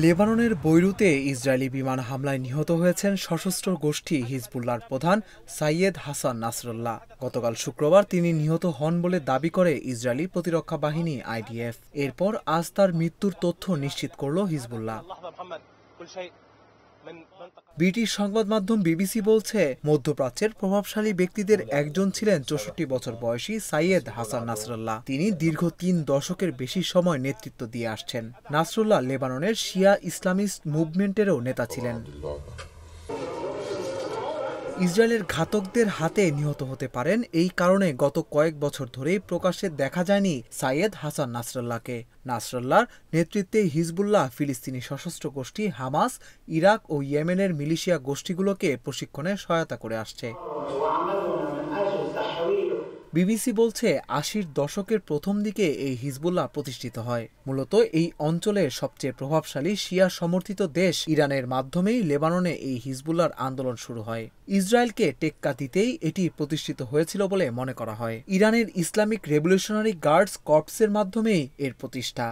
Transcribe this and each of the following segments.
লেবাননের বৈরুতে ইসরায়েলি বিমান হামলায় নিহত হয়েছেন সশস্ত্র গোষ্ঠী হিজবুল্লাহর প্রধান সাইয়েদ হাসান নাসরুল্লাহ। গতকাল শুক্রবার তিনি নিহত হন বলে দাবি করে ইসরায়েলি প্রতিরক্ষা বাহিনী আইডিএফ। এরপর আজ তার মৃত্যুর তথ্য নিশ্চিত করল হিজবুল্লাহ। ব্রিটিশ সংবাদ মাধ্যম বিবিসি বলছে, মধ্যপ্রাচ্যের প্রভাবশালী ব্যক্তিদের একজন ছিলেন ৬৪ বছর বয়সী সাইয়েদ হাসান নাসরুল্লাহ। তিনি দীর্ঘ ৩ দশকের বেশি সময় নেতৃত্ব দিয়ে আসছেন। নাসরুল্লাহ লেবাননের শিয়া ইসলামিস্ট মুভমেন্টেরও নেতা ছিলেন। ইসরায়েলের ঘাতকদের হাতে নিহত হতে পারেন এই কারণে গত কয়েক বছর ধরেই প্রকাশ্যে দেখা যায়নি সাইয়েদ হাসান নাসরুল্লাহকে। নাসরুল্লাহর নেতৃত্বে হিজবুল্লাহ ফিলিস্তিনি সশস্ত্র গোষ্ঠী হামাস, ইরাক ও ইয়েমেনের মিলিশিয়া গোষ্ঠীগুলোকে প্রশিক্ষণে সহায়তা করে আসছে। বিবিসি বলছে, ৮০-র দশকের প্রথম দিকে এই হিজবুল্লাহ প্রতিষ্ঠিত হয়। মূলত এই অঞ্চলের সবচেয়ে প্রভাবশালী শিয়া সমর্থিত দেশ ইরানের মাধ্যমেই লেবাননে এই হিজবুল্লাহর আন্দোলন শুরু হয়। ইসরায়েলকে টেক্কা দিতেই এটি প্রতিষ্ঠিত হয়েছিল বলে মনে করা হয়। ইরানের ইসলামিক রেভলিউশনারি গার্ডস কর্পসের মাধ্যমেই এর প্রতিষ্ঠা।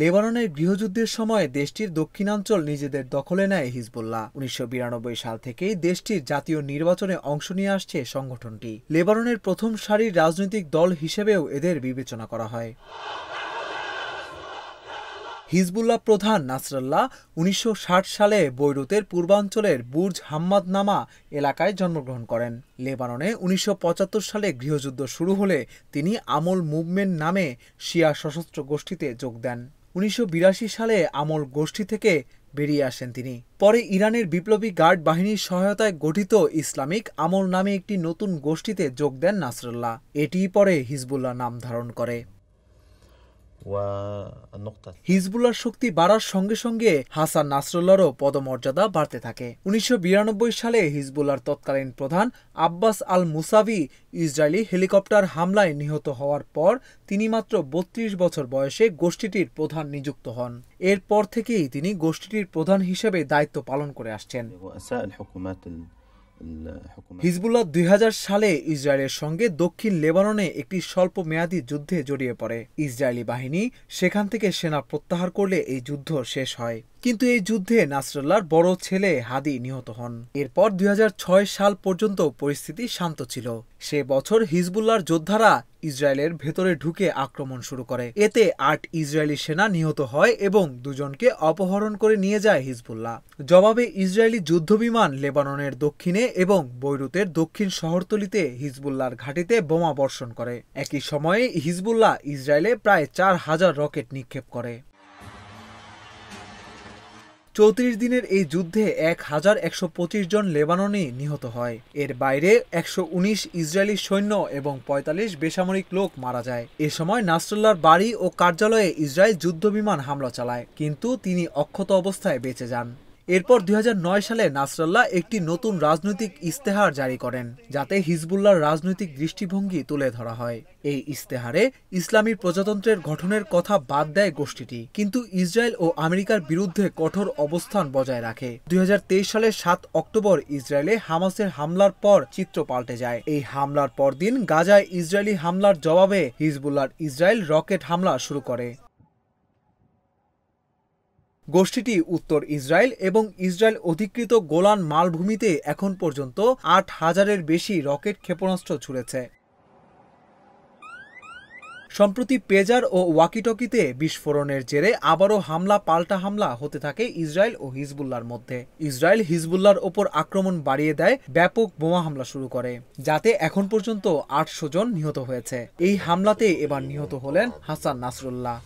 লেবাননের গৃহযুদ্ধের সময় দেশটির দক্ষিণাঞ্চল নিজেদের দখলে নেয় হিজবুল্লাহ। ১৯৯২ সাল থেকেই দেশটির জাতীয় নির্বাচনে অংশ নিয়ে আসছে সংগঠনটি। লেবাননের প্রথম সারির রাজনৈতিক দল হিসেবেও এদের বিবেচনা করা হয়। হিজবুল্লাহ প্রধান নাসরুল্লাহ ১৯৬০ সালে বৈরুতের পূর্বাঞ্চলের বুর্জ হাম্মাদ নামা এলাকায় জন্মগ্রহণ করেন। লেবাননে ১৯৭৫ সালে গৃহযুদ্ধ শুরু হলে তিনি আমল মুভমেন্ট নামে শিয়া সশস্ত্র গোষ্ঠীতে যোগ দেন। ১৯৮২ সালে আমল গোষ্ঠী থেকে বেরিয়ে আসেন তিনি। পরে ইরানের বিপ্লবী গার্ড বাহিনীর সহায়তায় গঠিত ইসলামিক আমল নামে একটি নতুন গোষ্ঠীতে যোগ দেন নাসরুল্লাহ। এটিই পরে হিজবুল্লাহ নাম ধারণ করে। হিজবুল্লাহর শক্তি বাড়ার সঙ্গে সঙ্গে হাসান নাসরুল্লাহরও পদমর্যাদা বাড়তে থাকে। ১৯৯২ সালে হিজবুল্লাহর তৎকালীন প্রধান আব্বাস আল মুসাভি ইসরায়েলি হেলিকপ্টার হামলায় নিহত হওয়ার পর তিনি মাত্র ৩২ বছর বয়সে গোষ্ঠীটির প্রধান নিযুক্ত হন। এরপর থেকেই তিনি গোষ্ঠীটির প্রধান হিসেবে দায়িত্ব পালন করে আসছেন। হিজবুল্লাহ ২০০০ সালে ইসরায়েলের সঙ্গে দক্ষিণ লেবাননে একটি স্বল্প মেয়াদী যুদ্ধে জড়িয়ে পড়ে। ইসরায়েলি বাহিনী সেখান থেকে সেনা প্রত্যাহার করলে এই যুদ্ধ শেষ হয়। কিন্তু এই যুদ্ধে নাসরুল্লাহর বড় ছেলে হাদি নিহত হন। এরপর ২০০৬ সাল পর্যন্ত পরিস্থিতি শান্ত ছিল। সে বছর হিজবুল্লাহর যোদ্ধারা ইসরায়েলের ভেতরে ঢুকে আক্রমণ শুরু করে। এতে ৮ ইসরায়েলি সেনা নিহত হয় এবং ২ জনকে অপহরণ করে নিয়ে যায় হিজবুল্লাহ। জবাবে ইসরায়েলি যুদ্ধবিমান লেবাননের দক্ষিণে এবং বৈরুতের দক্ষিণ শহরতলিতে হিজবুল্লাহর ঘাঁটিতে বোমা বর্ষণ করে। একই সময়ে হিজবুল্লাহ ইসরায়েলে প্রায় ৪,০০০ রকেট নিক্ষেপ করে। ৩৪ দিনের এই যুদ্ধে ১,১২৫ জন লেবাননি নিহত হয়। এর বাইরে ১১৯ ইসরায়েলি সৈন্য এবং ৪৫ বেসামরিক লোক মারা যায়। এ সময় নাসরুল্লাহর বাড়ি ও কার্যালয়ে ইসরায়েল যুদ্ধবিমান হামলা চালায়, কিন্তু তিনি অক্ষত অবস্থায় বেঁচে যান। এরপর ২০০৯ সালে নাসরুল্লাহ একটি নতুন রাজনৈতিক ইস্তেহার জারি করেন, যাতে হিজবুল্লাহর রাজনৈতিক দৃষ্টিভঙ্গি তুলে ধরা হয়। এই ইস্তেহারে ইসলামী প্রজাতন্ত্রের গঠনের কথা বাদ দেয় গোষ্ঠীটি, কিন্তু ইসরায়েল ও আমেরিকার বিরুদ্ধে কঠোর অবস্থান বজায় রাখে। ২০২৩ সালের ৭ অক্টোবর ইসরায়েলে হামাসের হামলার পর চিত্র পাল্টে যায়। এই হামলার পরদিন গাজায় ইসরায়েলি হামলার জবাবে হিজবুল্লাহর ইসরায়েল রকেট হামলা শুরু করে। গোষ্ঠীটি উত্তর ইসরায়েল এবং ইসরায়েল অধিকৃত গোলান মালভূমিতে এখন পর্যন্ত ৮,০০০-এর বেশি রকেট ক্ষেপণাস্ত্র ছুড়েছে। সম্প্রতি পেজার ও ওয়াকিটকিতে বিস্ফোরণের জেরে আবারও পাল্টা হামলা হতে থাকে ইসরায়েল ও হিজবুল্লাহর মধ্যে। ইসরায়েল হিজবুল্লাহর ওপর আক্রমণ বাড়িয়ে দেয়, ব্যাপক বোমা হামলা শুরু করে, যাতে এখন পর্যন্ত ৮০০ জন নিহত হয়েছে। এই হামলাতে এবার নিহত হলেন হাসান নাসরুল্লাহ।